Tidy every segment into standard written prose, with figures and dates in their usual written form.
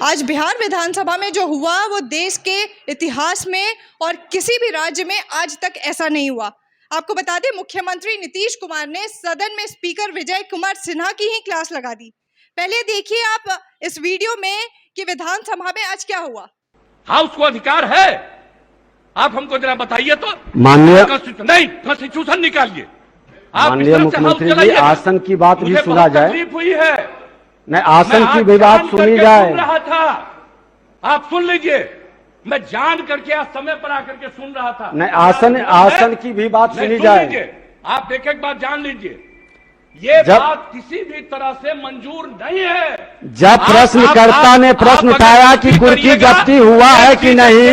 आज बिहार विधानसभा में जो हुआ वो देश के इतिहास में और किसी भी राज्य में आज तक ऐसा नहीं हुआ। आपको बता दें, मुख्यमंत्री नीतीश कुमार ने सदन में स्पीकर विजय कुमार सिन्हा की ही क्लास लगा दी। पहले देखिए आप इस वीडियो में कि विधानसभा में आज क्या हुआ। हाउस को अधिकार है, आप हमको जरा बताइए तो। माननीय कॉन्स्टिट्यूशन निकालिए। आप माननीय मुख्यमंत्री जी, आसन की बात भी सुना जाए। तकलीफ हुई है, नहीं, आसन की भी बात सुनी जाए। सुन रहा था, आप सुन लीजिए। मैं जान करके आज समय पर आकर के सुन रहा था। नहीं, आसन की भी बात सुनी जाए। आप एक एक बात जान लीजिए। ये बात किसी भी तरह से मंजूर नहीं है। जब प्रश्नकर्ता ने प्रश्न उठाया कि कुर्की जब्ती हुआ है कि नहीं,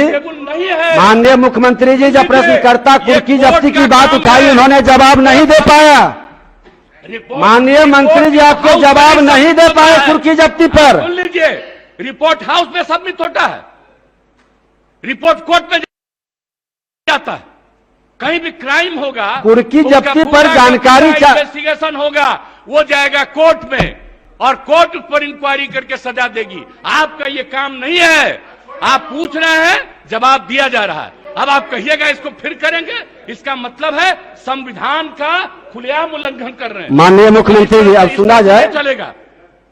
माननीय मुख्यमंत्री जी, जब प्रश्नकर्ता कुर्की जब्ती की बात उठाई, उन्होंने जवाब नहीं दे पाया। माननीय मंत्री जी, आपको जवाब नहीं दे पाए कुर्की जब्ती पर। सुन लीजिए, रिपोर्ट हाउस में सबमिट होता है, रिपोर्ट कोर्ट में जाता है। कहीं भी क्राइम होगा, कुर्की जब्ती पर जानकारी इन्वेस्टिगेशन होगा, वो जाएगा कोर्ट में और कोर्ट उस पर इंक्वायरी करके सजा देगी। आपका ये काम नहीं है। आप पूछ रहे हैं, जवाब दिया जा रहा है। अब आप कहिएगा इसको फिर करेंगे, इसका मतलब है संविधान का खुलेआम उल्लंघन कर रहे हैं। माननीय मुख्यमंत्री जी, अब सुना जाए। चलेगा,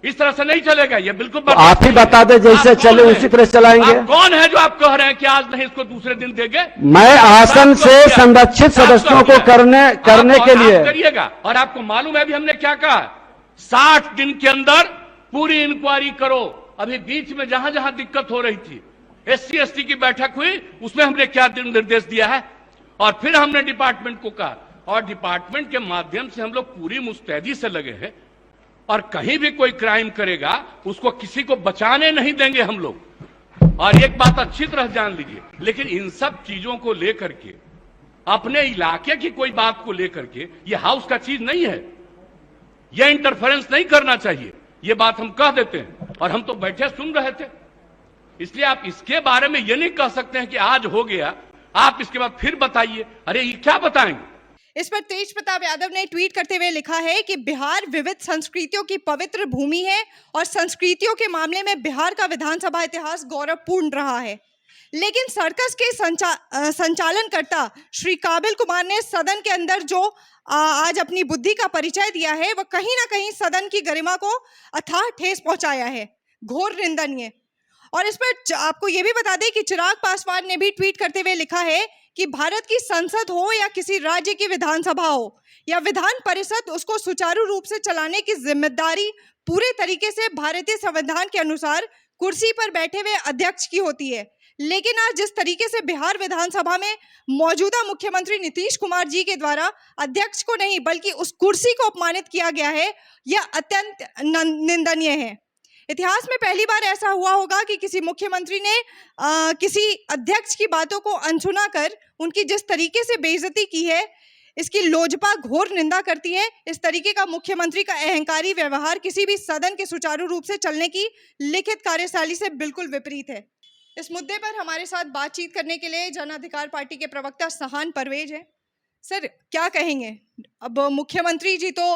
इस तरह से नहीं चलेगा। ये बिल्कुल आप ही बता दें, जैसे चले उसी तरह चलाएंगे। आप कौन है जो आप कह रहे हैं कि आज नहीं, इसको दूसरे दिन देंगे? मैं आसन से संरक्षित सदस्यों को करने के लिए करिएगा। और आपको मालूम है अभी हमने क्या कहा, 60 दिन के अंदर पूरी इंक्वायरी करो। अभी बीच में जहां जहां दिक्कत हो रही थी, SC ST की बैठक हुई, उसमें हमने क्या निर्देश दिया है, और फिर हमने डिपार्टमेंट को कहा, और डिपार्टमेंट के माध्यम से हम लोग पूरी मुस्तैदी से लगे हैं। और कहीं भी कोई क्राइम करेगा, उसको किसी को बचाने नहीं देंगे हम लोग। और एक बात अच्छी तरह जान लीजिए, लेकिन इन सब चीजों को लेकर के, अपने इलाके की कोई बात को लेकर के, ये हाउस का चीज नहीं है, ये इंटरफेरेंस नहीं करना चाहिए। ये बात हम कह देते हैं, और हम तो बैठे सुन रहे थे। इसलिए आप इसके बारे में ये नहीं कह सकते हैं कि आज हो गया, आप इसके बाद फिर बताइए। अरे ये क्या बताएंगे? इस पर तेज प्रताप यादव ने ट्वीट करते हुए लिखा है कि बिहार विविध संस्कृतियों की पवित्र भूमि है और संस्कृतियों के मामले में बिहार का विधानसभा इतिहास गौरवपूर्ण रहा है। लेकिन सर्कस के संचालनकर्ता श्री काबिल कुमार ने सदन के अंदर जो आज अपनी बुद्धि का परिचय दिया है, वह कहीं ना कहीं सदन की गरिमा को अथाह ठेस पहुंचाया है। घोर निंदनीय। और इस पर आपको यह भी बता दें कि चिराग पासवान ने भी ट्वीट करते हुए लिखा है कि भारत की संसद हो या किसी राज्य की विधानसभा हो या विधान परिषद, उसको सुचारू रूप से चलाने की जिम्मेदारी पूरे तरीके से भारतीय संविधान के अनुसार कुर्सी पर बैठे हुए अध्यक्ष की होती है। लेकिन आज जिस तरीके से बिहार विधानसभा में मौजूदा मुख्यमंत्री नीतीश कुमार जी के द्वारा अध्यक्ष को नहीं बल्कि उस कुर्सी को अपमानित किया गया है, यह अत्यंत निंदनीय है। इतिहास में पहली बार ऐसा हुआ होगा कि किसी मुख्यमंत्री ने किसी अध्यक्ष की बातों को अनसुना कर उनकी जिस तरीके से बेइज्जती की है, इसकी लोजपा घोर निंदा करती है। इस तरीके का मुख्यमंत्री का अहंकारी व्यवहार किसी भी सदन के सुचारू रूप से चलने की लिखित कार्यशैली से बिल्कुल विपरीत है। इस मुद्दे पर हमारे साथ बातचीत करने के लिए जन अधिकार पार्टी के प्रवक्ता सहान परवेज है। सर, क्या कहेंगे? अब मुख्यमंत्री जी तो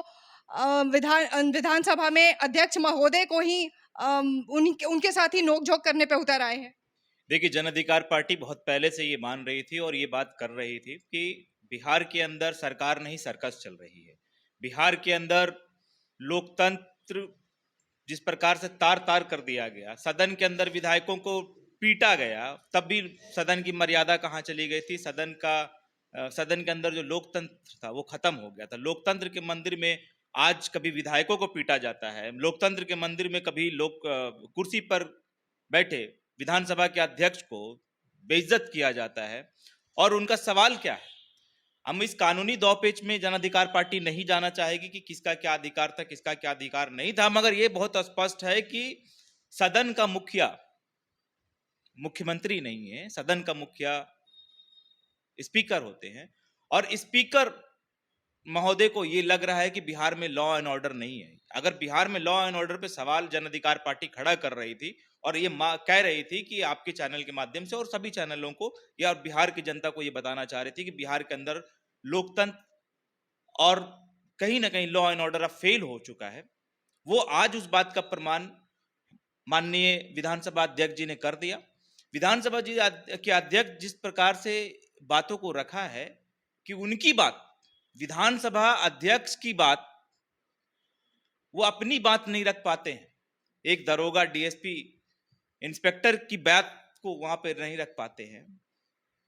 विधानसभा में अध्यक्ष महोदय को ही उनके साथ ही नोकझोंक करने पे उतर आए हैं। देखिए, जन अधिकार पार्टी बहुत पहले से ये मान रही थी और ये बात कर रही थी कि बिहार के अंदर सरकार नहीं सर्कस चल रही है। बिहार के अंदर लोकतंत्र जिस प्रकार से तार तार कर दिया गया, सदन के अंदर विधायकों को पीटा गया, तब भी सदन की मर्यादा कहाँ चली गई थी? सदन के अंदर जो लोकतंत्र था वो खत्म हो गया था। लोकतंत्र के मंदिर में आज कभी विधायकों को पीटा जाता है, लोकतंत्र के मंदिर में कभी लोग कुर्सी पर बैठे विधानसभा के अध्यक्ष को बेइज्जत किया जाता है। और उनका सवाल क्या है? हम इस कानूनी दौपेच में जन अधिकार पार्टी नहीं जाना चाहेगी कि किसका क्या अधिकार था, किसका क्या अधिकार नहीं था, मगर यह बहुत स्पष्ट है कि सदन का मुखिया मुख्यमंत्री नहीं है, सदन का मुखिया स्पीकर होते हैं। और स्पीकर महोदय को यह लग रहा है कि बिहार में लॉ एंड ऑर्डर नहीं है। अगर बिहार में लॉ एंड ऑर्डर पे सवाल जन अधिकार पार्टी खड़ा कर रही थी और ये कह रही थी कि आपके चैनल के माध्यम से और सभी चैनलों को या बिहार की जनता को ये बताना चाह रही थी कि बिहार के अंदर लोकतंत्र और कहीं ना कहीं लॉ एंड ऑर्डर अब फेल हो चुका है, वो आज उस बात का प्रमाण माननीय विधानसभा अध्यक्ष जी ने कर दिया। विधानसभा जी के अध्यक्ष जिस प्रकार से बातों को रखा है कि उनकी बात, विधानसभा अध्यक्ष की बात, वो अपनी बात नहीं रख पाते हैं। एक दरोगा, डीएसपी, इंस्पेक्टर की बात को वहां पर नहीं रख पाते हैं।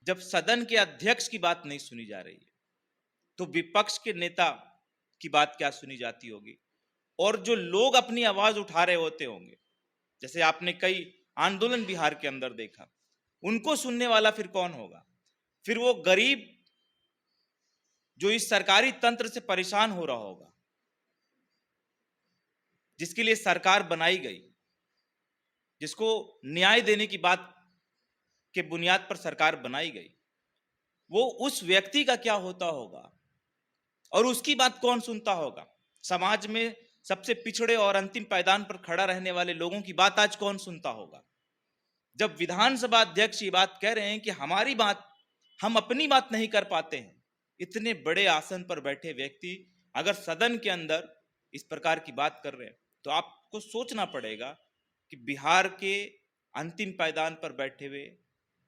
जब सदन के अध्यक्ष की बात नहीं सुनी जा रही है तो विपक्ष के नेता की बात क्या सुनी जाती होगी? और जो लोग अपनी आवाज उठा रहे होते होंगे, जैसे आपने कई आंदोलन बिहार के अंदर देखा, उनको सुनने वाला फिर कौन होगा? फिर वो गरीब जो इस सरकारी तंत्र से परेशान हो रहा होगा, जिसके लिए सरकार बनाई गई, जिसको न्याय देने की बात के बुनियाद पर सरकार बनाई गई, वो उस व्यक्ति का क्या होता होगा और उसकी बात कौन सुनता होगा? समाज में सबसे पिछड़े और अंतिम पायदान पर खड़ा रहने वाले लोगों की बात आज कौन सुनता होगा? जब विधानसभा अध्यक्ष ये बात कह रहे हैं कि हमारी बात, हम अपनी बात नहीं कर पाते हैं, इतने बड़े आसन पर बैठे व्यक्ति अगर सदन के अंदर इस प्रकार की बात कर रहे हैं तो आपको सोचना पड़ेगा कि बिहार के अंतिम पायदान पर बैठे हुए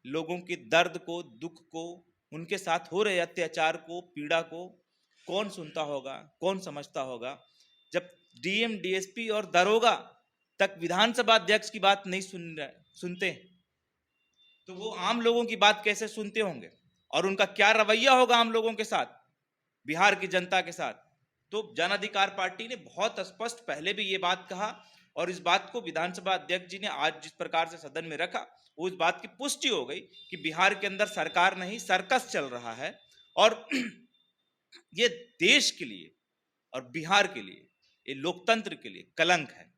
लोगों के दर्द को, दुख को, उनके साथ हो रहे अत्याचार को, पीड़ा को कौन सुनता होगा, कौन समझता होगा? जब डीएम, डीएसपी और दरोगा तक विधानसभा अध्यक्ष की बात नहीं सुनते तो वो आम लोगों की बात कैसे सुनते होंगे और उनका क्या रवैया होगा आम लोगों के साथ, बिहार की जनता के साथ? तो जन अधिकार पार्टी ने बहुत स्पष्ट पहले भी ये बात कहा और इस बात को विधानसभा अध्यक्ष जी ने आज जिस प्रकार से सदन में रखा, वो इस बात की पुष्टि हो गई कि बिहार के अंदर सरकार नहीं, सर्कस चल रहा है और ये देश के लिए और बिहार के लिए, ये लोकतंत्र के लिए कलंक है।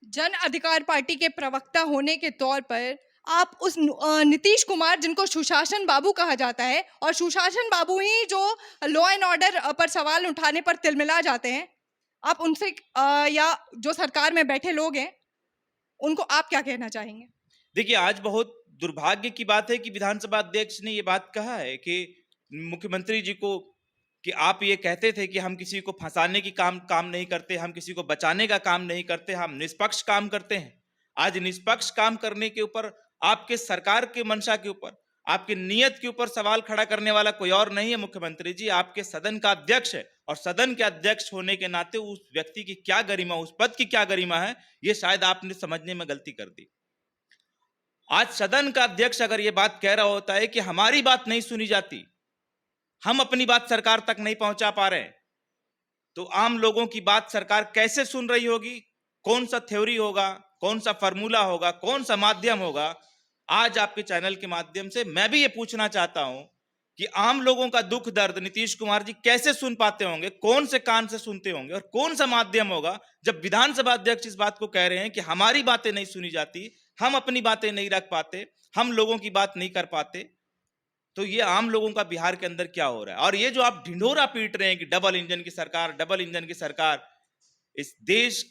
जन अधिकार पार्टी के प्रवक्ता होने के तौर पर आप उस नीतीश कुमार, जिनको सुशासन बाबू कहा जाता है, और सुशासन बाबू ही जो लॉ एंड ऑर्डर पर सवाल उठाने पर तिलमिला जाते हैं, आप उनसे या जो सरकार में बैठे लोग हैं उनको आप क्या कहना चाहेंगे? देखिए, आज बहुत दुर्भाग्य की बात है कि विधानसभा अध्यक्ष ने ये बात कहा है कि मुख्यमंत्री जी को कि आप ये कहते थे कि हम किसी को फंसाने की काम नहीं करते, हम किसी को बचाने का काम नहीं करते, हम निष्पक्ष काम करते हैं। आज निष्पक्ष काम करने के ऊपर, आपके सरकार के मंशा के ऊपर, आपकी नीयत के ऊपर सवाल खड़ा करने वाला कोई और नहीं है मुख्यमंत्री जी, आपके सदन का अध्यक्ष है। और सदन के अध्यक्ष होने के नाते उस व्यक्ति की क्या गरिमा, उस पद की क्या गरिमा है, ये शायद आपने समझने में गलती कर दी। आज सदन का अध्यक्ष अगर ये बात कह रहा होता है कि हमारी बात नहीं सुनी जाती, हम अपनी बात सरकार तक नहीं पहुंचा पा रहे, तो आम लोगों की बात सरकार कैसे सुन रही होगी? कौन सा थ्योरी होगा, कौन सा फॉर्मूला होगा, कौन सा माध्यम होगा? आज आपके चैनल के माध्यम से मैं भी ये पूछना चाहता हूं कि आम लोगों का दुख दर्द नीतीश कुमार जी कैसे सुन पाते होंगे, कौन से कान से सुनते होंगे और कौन सा माध्यम होगा जब विधानसभा अध्यक्ष इस बात को कह रहे हैं कि हमारी बातें नहीं सुनी जाती, हम अपनी बातें नहीं रख पाते, हम लोगों की बात नहीं कर पाते। तो ये आम लोगों का बिहार के अंदर क्या हो रहा है? और ये जो आप ढिंढोरा पीट रहे हैं कि डबल इंजन की सरकार, डबल इंजन की सरकार, इस देश,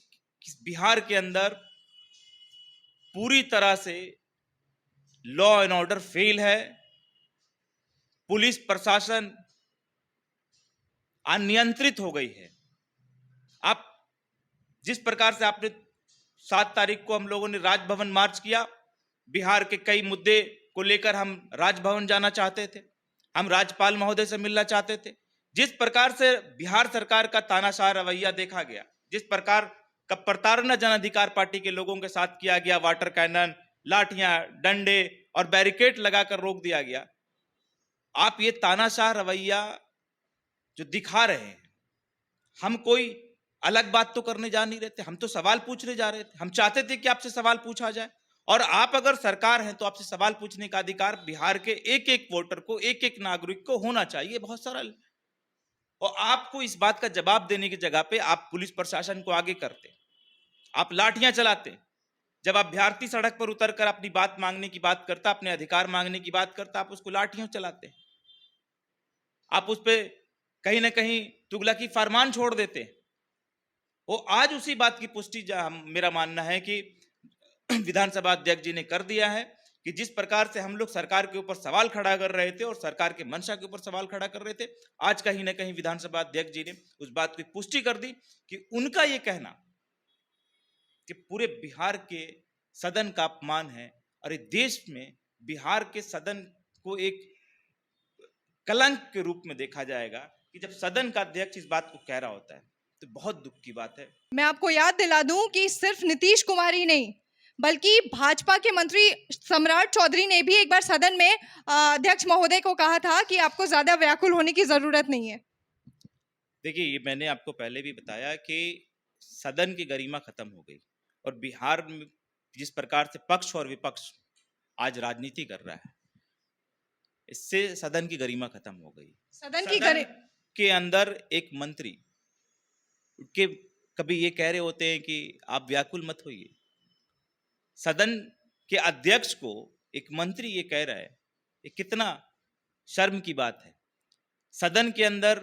बिहार के अंदर पूरी तरह से लॉ एंड ऑर्डर फेल है, पुलिस प्रशासन अनियंत्रित हो गई है। आप जिस प्रकार से आपने 7 तारीख को हम लोगों ने राजभवन मार्च किया, बिहार के कई मुद्दे को लेकर हम राजभवन जाना चाहते थे, हम राज्यपाल महोदय से मिलना चाहते थे। जिस प्रकार से बिहार सरकार का तानाशाह रवैया देखा गया, जिस प्रकार का प्रताड़ना जन अधिकार पार्टी के लोगों के साथ किया गया, वाटर कैनन, लाठियां, डंडे और बैरिकेड लगाकर रोक दिया गया, आप ये तानाशाह रवैया जो दिखा रहे हैं, हम कोई अलग बात तो करने जा नहीं रहे थे, हम तो सवाल पूछने जा रहे थे। हम चाहते थे कि आपसे सवाल पूछा जाए और आप अगर सरकार हैं तो आपसे सवाल पूछने का अधिकार बिहार के एक एक वोटर को, एक एक नागरिक को होना चाहिए। बहुत सरल। और आपको इस बात का जवाब देने की जगह पे आप पुलिस प्रशासन को आगे करते, आप लाठियां चलाते। जब अभ्यर्थी सड़क पर उतरकर अपनी बात मांगने की बात करता, अपने अधिकार मांगने की बात करता, आप उसको लाठियां चलाते, आप उस पर कहीं ना कहीं तुगलकी फरमान छोड़ देते। वो आज उसी बात की पुष्टि मेरा मानना है कि विधानसभा अध्यक्ष जी ने कर दिया है कि जिस प्रकार से हम लोग सरकार के ऊपर सवाल खड़ा कर रहे थे और सरकार के मंशा के ऊपर सवाल खड़ा कर रहे थे, आज कहीं ना कहीं विधानसभा अध्यक्ष जी ने उस बात की पुष्टि कर दी कि उनका ये कहना कि पूरे बिहार के सदन का अपमान है और इस देश में बिहार के सदन को एक कलंक के रूप में देखा जाएगा कि जब सदन का अध्यक्ष इस बात को कह रहा होता है तो बहुत दुख की बात है। मैं आपको याद दिला दूं कि सिर्फ नीतीश कुमार ही नहीं बल्कि भाजपा के मंत्री सम्राट चौधरी ने भी एक बार सदन में अध्यक्ष महोदय को कहा था कि आपको ज्यादा व्याकुल होने की जरूरत नहीं है। देखिए, ये मैंने आपको पहले भी बताया कि सदन की गरिमा खत्म हो गई और बिहार में जिस प्रकार से पक्ष और विपक्ष आज राजनीति कर रहा है, इससे सदन की गरिमा खत्म हो गई। सदन के अंदर एक मंत्री के कभी ये कह रहे होते हैं कि आप व्याकुल मत होइए। सदन के अध्यक्ष को एक मंत्री ये कह रहा है, ये कितना शर्म की बात है। सदन के अंदर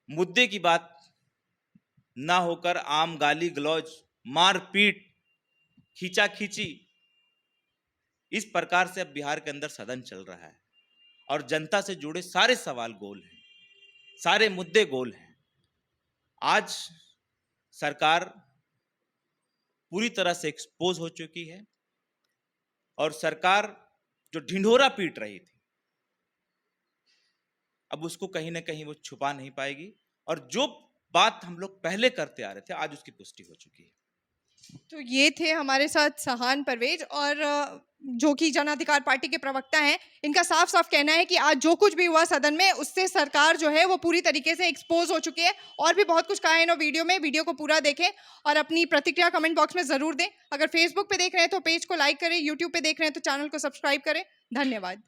मुद्दे की बात ना होकर आम गाली गलौज, मारपीट, खींचाखींची, इस प्रकार से अब बिहार के अंदर सदन चल रहा है और जनता से जुड़े सारे सवाल गोल हैं, सारे मुद्दे गोल हैं। आज सरकार पूरी तरह से एक्सपोज हो चुकी है और सरकार जो ढिंढोरा पीट रही थी अब उसको कहीं ना कहीं वो छुपा नहीं पाएगी और जो बात हम लोग पहले करते आ रहे थे आज उसकी पुष्टि हो चुकी है। तो ये थे हमारे साथ सहान परवेज और जो कि जन अधिकार पार्टी के प्रवक्ता हैं। इनका साफ साफ कहना है कि आज जो कुछ भी हुआ सदन में उससे सरकार जो है वो पूरी तरीके से एक्सपोज हो चुकी है। और भी बहुत कुछ कहा है इन वीडियो में, वीडियो को पूरा देखें और अपनी प्रतिक्रिया कमेंट बॉक्स में जरूर दें। अगर फेसबुक पे देख रहे हैं तो पेज को लाइक करें, यूट्यूब पे देख रहे हैं तो चैनल को सब्सक्राइब करें। धन्यवाद।